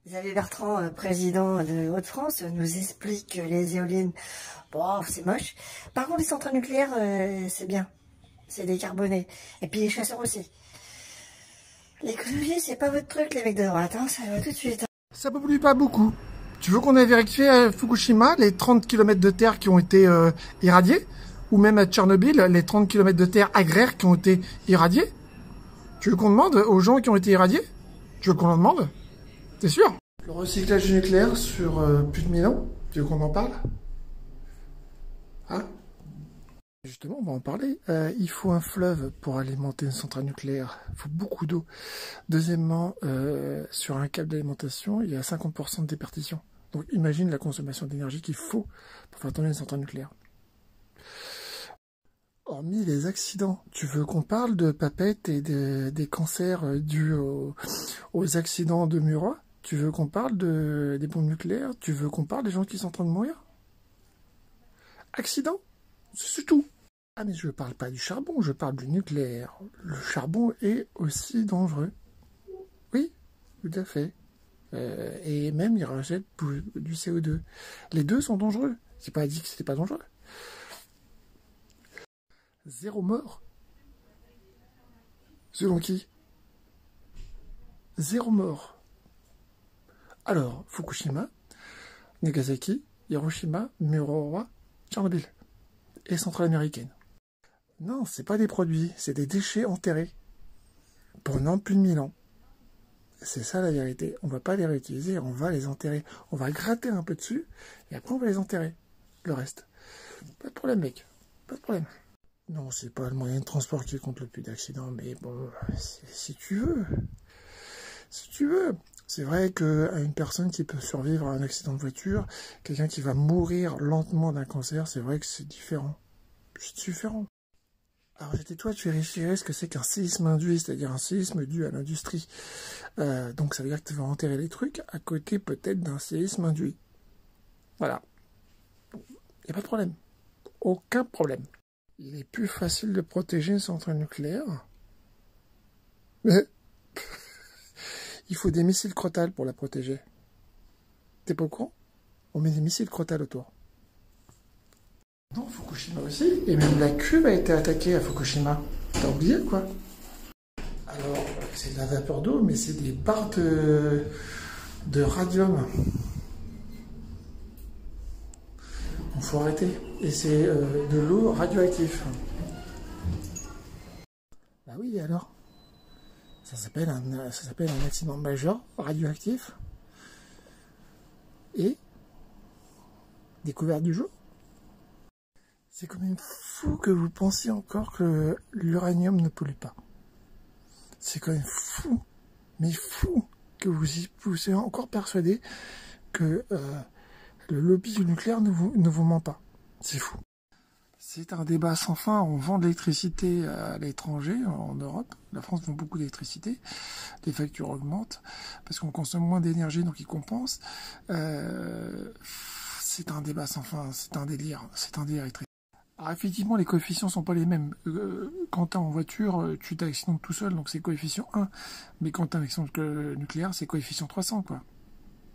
Xavier Bertrand, président de Hauts-de-France, nous explique que les éoliennes, bon, c'est moche. Par contre, les centrales nucléaires, c'est bien. C'est décarboné. Et puis les chasseurs aussi. L'écologie, c'est pas votre truc, les mecs de droite, hein, ça va tout de suite. Ça pollue pas beaucoup. Tu veux qu'on ait vérifié à Fukushima les 30 km de terre qui ont été irradiés? Ou même à Tchernobyl, les 30 km de terre agraire qui ont été irradiés? Tu veux qu'on demande aux gens qui ont été irradiés? Tu veux qu'on en demande? T'es sûr? Le recyclage du nucléaire sur plus de 1000 ans, tu veux qu'on en parle? Hein? Justement, on va en parler. Il faut un fleuve pour alimenter une centrale nucléaire. Il faut beaucoup d'eau. Deuxièmement, sur un câble d'alimentation, il y a 50% de déperdition. Donc imagine la consommation d'énergie qu'il faut pour faire tourner une centrale nucléaire. Hormis les accidents, tu veux qu'on parle de papettes et des cancers dus aux accidents de Murat? Tu veux qu'on parle des bombes nucléaires? Tu veux qu'on parle des gens qui sont en train de mourir? Accident? C'est tout. Ah mais je parle pas du charbon, je parle du nucléaire. Le charbon est aussi dangereux. Oui, tout à fait. Et même il rejette du CO2. Les deux sont dangereux. C'est pas dit que c'était pas dangereux. 0 mort. Selon qui? 0 mort. Alors, Fukushima, Nagasaki, Hiroshima, Murowa, Tchernobyl et centrale américaine. Non, c'est pas des produits, c'est des déchets enterrés pendant plus de 1000 ans. C'est ça la vérité. On va pas les réutiliser, on va les enterrer. On va gratter un peu dessus et après on va les enterrer. Le reste. Pas de problème, mec. Pas de problème. Non, c'est pas le moyen de transport qui compte le plus d'accidents, mais bon, si tu veux. Si tu veux. C'est vrai qu'une personne qui peut survivre à un accident de voiture, quelqu'un qui va mourir lentement d'un cancer, c'est vrai que c'est différent. C'est différent. Alors tais-toi, tu vérifierais ce que c'est qu'un séisme induit, c'est-à-dire un séisme dû à l'industrie. Donc ça veut dire que tu vas enterrer les trucs à côté peut-être d'un séisme induit. Voilà. Il n'y a pas de problème. Aucun problème. Il est plus facile de protéger une centrale nucléaire. Mais il faut des missiles crotales pour la protéger. T'es pas au courant? On met des missiles crotales autour. Non, Fukushima aussi. Et même la cuve a été attaquée à Fukushima. T'as oublié, quoi? Alors, c'est de la vapeur d'eau, mais c'est des barres de radium. Il faut arrêter. Et c'est de l'eau radioactive. Bah oui, alors. Ça s'appelle un accident majeur radioactif. Et découverte du jour. C'est quand même fou que vous pensiez encore que l'uranium ne pollue pas. C'est quand même fou, mais fou, que vous soyez encore persuadé que le lobby du nucléaire ne vous ment pas. C'est fou. C'est un débat sans fin. On vend de l'électricité à l'étranger, en Europe. La France vend beaucoup d'électricité. Les factures augmentent parce qu'on consomme moins d'énergie, donc ils compensent. C'est un débat sans fin. C'est un délire. C'est un délire électrique. Alors effectivement, les coefficients sont pas les mêmes. Quand t'es en voiture, tu t'accidentes tout seul, donc c'est coefficient 1. Mais quand t'as un accident nucléaire, c'est coefficient 300, quoi.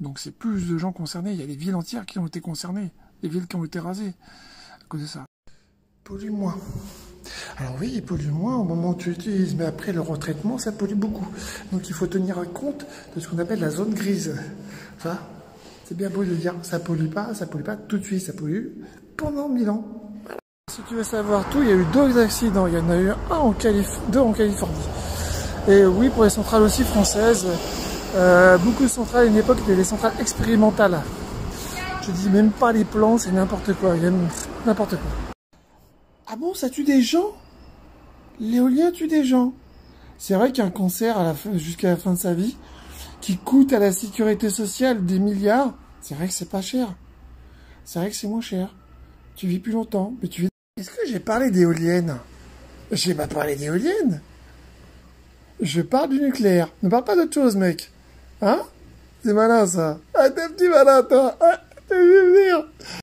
Donc c'est plus de gens concernés. Il y a des villes entières qui ont été concernées. Des villes qui ont été rasées à cause de ça. Pollue moins. Alors oui, il pollue moins au moment où tu l'utilises, mais après le retraitement, ça pollue beaucoup. Donc il faut tenir compte de ce qu'on appelle la zone grise. Ça, c'est bien beau de dire ça pollue pas tout de suite, ça pollue pendant 1000 ans. Si tu veux savoir tout, il y a eu 2 accidents. Il y en a eu deux en Californie. Et oui, pour les centrales aussi françaises, beaucoup de centrales à une époque étaient des centrales expérimentales. Je dis même pas les plans, c'est n'importe quoi. Il y a n'importe quoi. Ah bon, ça tue des gens? L'éolien tue des gens. C'est vrai qu'un cancer jusqu'à la fin de sa vie, qui coûte à la sécurité sociale des milliards, c'est vrai que c'est pas cher. C'est vrai que c'est moins cher. Tu vis plus longtemps, mais tu vis... Est-ce que j'ai parlé d'éoliennes? J'ai pas parlé d'éoliennes. Je parle du nucléaire. Ne parle pas d'autre chose, mec. Hein? C'est malin, ça. Ah, t'es un petit malin, toi. Ah, t'as vu venir.